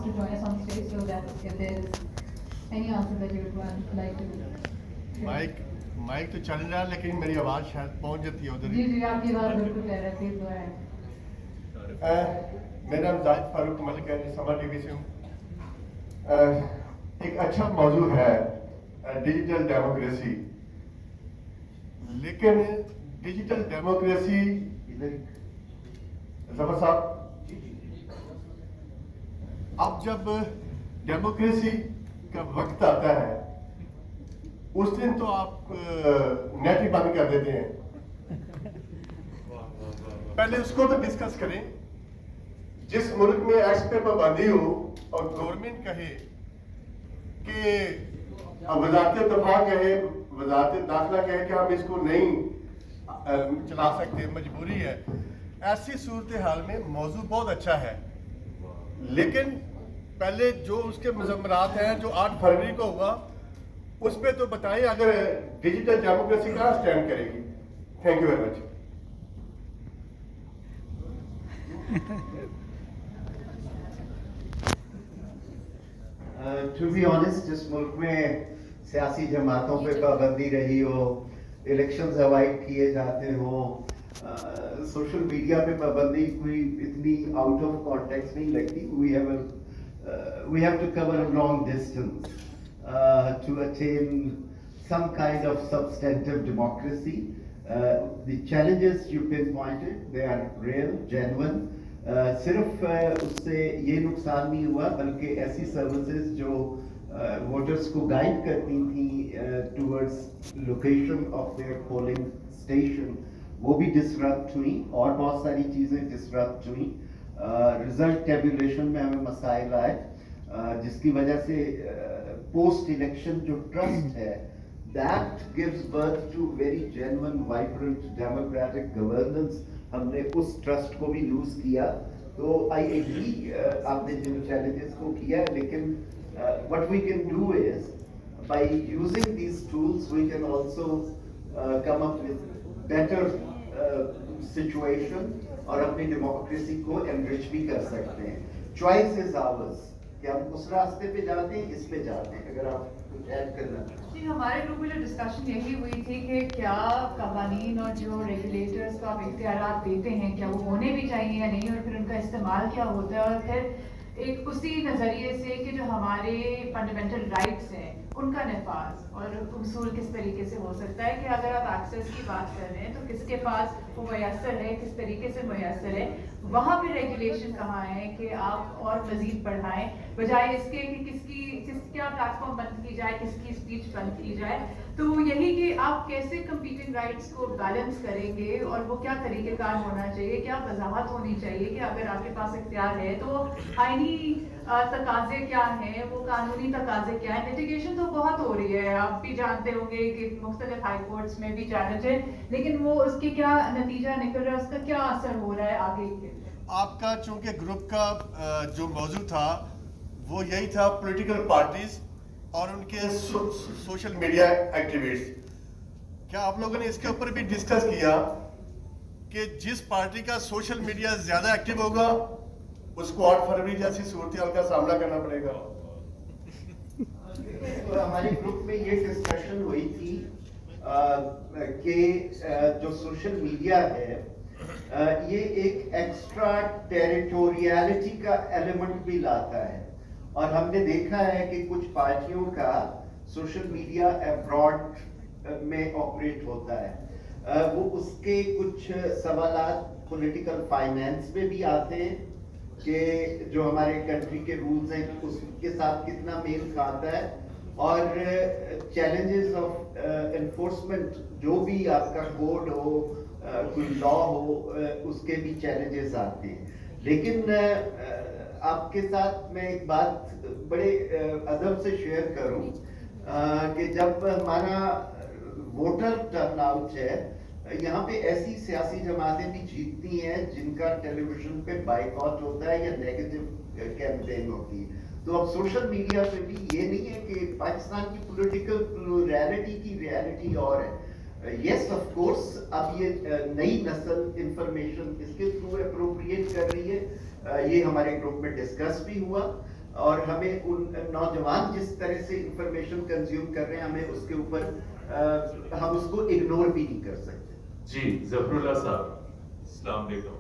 to join us on stage, so that if there is any answer that you would like to share. Mike तो चल रहा है लेकिन मेरी आवाज़ शायद पहुंच जाती है उधर। जी जी, आपकी आवाज़ बिल्कुल क्लियर है, प्लीज गो अहेड। मेरा नाम जाहिद फारूक मलिक है, समा टीवी से हूँ। एक अच्छा मौजू है डिजिटल डेमोक्रेसी, लेकिन डिजिटल डेमोक्रेसी जफर साहब, अब जब डेमोक्रेसी का वक्त आता है उस दिन तो आप नेट ही बंद कर देते हैं। पहले उसको तो डिस्कस करें। जिस मुल्क में एक्ट पे पाबंदी हो और गवर्नमेंट कहे कि वजारत दफा कहे, वजारत दाखिला कहे कि हम इसको नहीं चला सकते, मजबूरी है, ऐसी सूरत हाल में मौजू बहुत अच्छा है, लेकिन पहले जो उसके मुज़म्मरात हैं जो 8 फरवरी को होगा उस पर तो बताएं अगर डिजिटल डेमोक्रेसी कहाँ स्टैंड करेगी। Thank you very much. To be honest, जिस मुल्क में सियासी जमातों पे पाबंदी रही हो, इलेक्शंस अवॉइड किए जाते हो, सोशल मीडिया पे पाबंदी कोई इतनी आउट ऑफ कॉन्टेक्स्ट नहीं लगती। We have to cover a long distance to attain some kind of substantive democracy. The challenges you pinpointed, they are real, genuine. सिर्फ उससे ये नुकसान नहीं हुआ बल्कि ऐसी सर्विसेज जो वोटर्स को गाइड करती थी towards location of their polling station, वो भी डिसरप्ट हुई और बहुत सारी चीज़ें डिसरप्ट हुई। रिजल्ट टेबुलेशन में हमें मसाइल आए, जिसकी वजह से पोस्ट इलेक्शन जो ट्रस्ट है, that gives birth to very genuine vibrant democratic governance. हमने उस ट्रस्ट को भी लूज किया। तो आई एग्री आपने जिन चैलेंजेस को किया, लेकिन what we can do is by using these tools we can also come up with better situation और अपनी डेमोक्रेसी को एनरिच भी कर सकते हैं। चॉइस इज आवर्स कि हम उस रास्ते पे जाते हैं, इस पे जाते हैं। अगर आप कुछ ऐड करना जी, हमारे ग्रुप में जो डिस्कशन यही हुई थी कि क्या कवानीन और जो रेगुलेटर्स को आप इख्तियारात देते हैं क्या वो होने भी चाहिए या नहीं, और फिर उनका इस्तेमाल क्या होता है, और फिर एक उसी नज़रिए से कि जो हमारे फंडामेंटल राइट्स हैं उनका नफाज और उसूल किस तरीके से हो सकता है कि अगर आप एक्सेस की बात कर रहे हैं तो किसके पास वो मैसर है, किस तरीके से मैसर है, वहाँ पे रेगुलेशन कहाँ है कि आप और मज़ीद बढ़ाएं, बजाय इसके कि क्या प्लेटफॉर्म बंद की जाए, किसकी स्पीच बंद की जाए। तो यही कि आप कैसे कंपीटिंग राइट्स को बैलेंस करेंगे और वो क्या तरीक़ेकार होना चाहिए, क्या वजाहत होनी चाहिए कि अगर आपके पास इख्तियार है तो आईनी तकाजे क्या हैं, वो कानूनी तकाजे क्या हैं। लिटिगेशन तो बहुत हो रही है, आप भी जानते होंगे कि मुख्तलिफ हाई कोर्ट्स में भी चैलेंज है, लेकिन वो उसके क्या नतीजा निकल रहा है, उसका क्या असर हो रहा है आगे के। आपका चूंकि ग्रुप का जो मौजू था वो यही था पॉलिटिकल पार्टीज और उनके सोशल मीडिया एक्टिविस्ट, क्या आप लोगों ने इसके ऊपर भी डिस्कस किया कि जिस पार्टी का सोशल मीडिया ज्यादा एक्टिव होगा उसको 8 फरवरी जैसी सूरत का सामना करना पड़ेगा? तो हमारे ग्रुप में ये डिस्कशन हुई थी कि जो सोशल मीडिया है ये एक एक्स्ट्रा टेरिटोरियलिटी का एलिमेंट भी लाता है, और हमने देखा है कि कुछ पार्टियों का सोशल मीडिया अब्रॉड में ऑपरेट होता है। वो उसके कुछ सवालात पॉलिटिकल फाइनेंस में भी आते हैं कि जो हमारे कंट्री के रूल्स हैं उसके साथ कितना मेल खाता है, और चैलेंजेस ऑफ एनफोर्समेंट, जो भी आपका कोड हो, कोई लॉ हो, उसके भी चैलेंजेस आते हैं। लेकिन आपके साथ मैं एक बात बड़े अदब से शेयर करूं कि जब हमारा वोटर टर्नआउट है, यहाँ पे ऐसी सियासी जमातें भी जीतती हैं जिनका टेलीविजन पे बाइकॉट होता है या नेगेटिव कैंपेन होती है। तो अब सोशल मीडिया पे भी ये नहीं है कि पाकिस्तान की पॉलिटिकल प्लुरैलिटी की रियलिटी और है। यस ऑफ कोर्स, अब ये नई नस्ल इंफॉर्मेशन इसके थ्रू अप्रोप्रिएट कर रही है, ये हमारे ग्रुप में डिस्कस भी हुआ। اور ہمیں ان نوجوان جس طرح سے انفارمیشن کنزیوم کر رہے ہیں ہمیں اس کے اوپر ہم اس کو اگنور بھی نہیں کر سکتے. جی ظفر اللہ صاحب السلام علیکم.